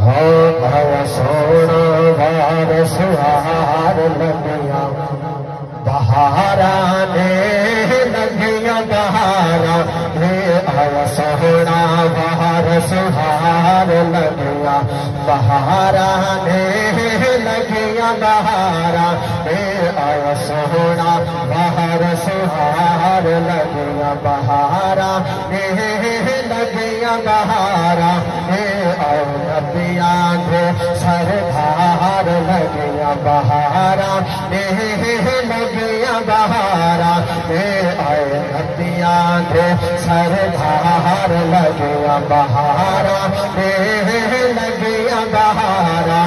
हो आया सोना वारस हार लगिया बहारा ने लगिया बहारा हे आया सोना वारस हार लगिया बहारा ने लगिया बहारा हे आया सोना वारस हार लगिया बहारा हे लगिया बहारा हे नबिया दे सरदार लगिया बहारा लगिया बहारा आए नबिया दे सरदार लगिया बहारा लगिया बहारा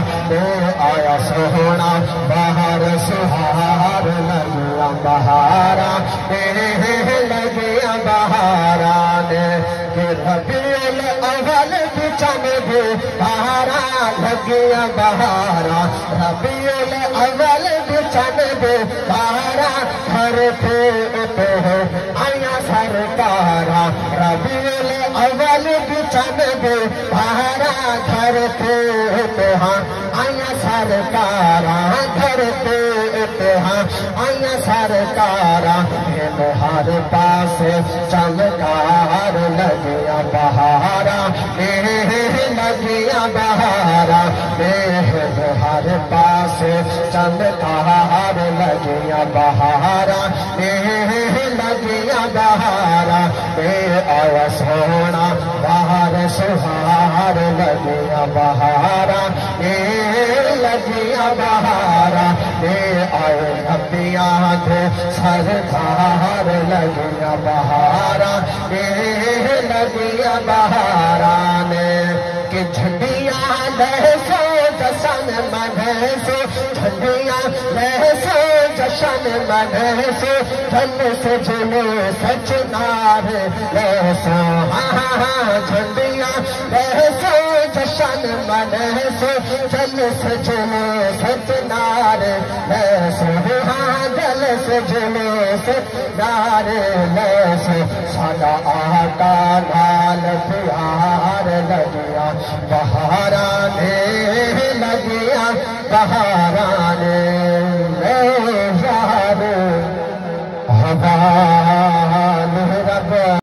आया सोहना बहार सुहार लगिया बहारा लगिया बहारा के रबीउल अव्वल चन दे बहारा लगिया बहारा रबीउल अव्वल चन दे बहारा घर पे हो आया सरकारा रबीउल अव्वल चन दे बहारा घर पे हाँ आया सरकारा घर पे हाँ आया सरकारा हर पास चमकार लगिया बहारा लगिया बहारा हर पास चमकार लगिया बहारा लगिया बहारा आया सोना बाहर सुहार लगिया बहारा लगिया बहारा आए नबिया दे सरदार लगिया बहारा लगिया बहारा ने कि झंडिया लहसो जशन मनसो झंडिया लहसो जशन मनसो धन से जुले सचनार लहसो हाँ झंडिया लहसो जशन मनसो जल से जुले सचनार लहसो हाँ जल से जुले सचनार लहसो सादा आका लाल प्यार लगिया बहारा ने लगिया बहारा ने यार हवा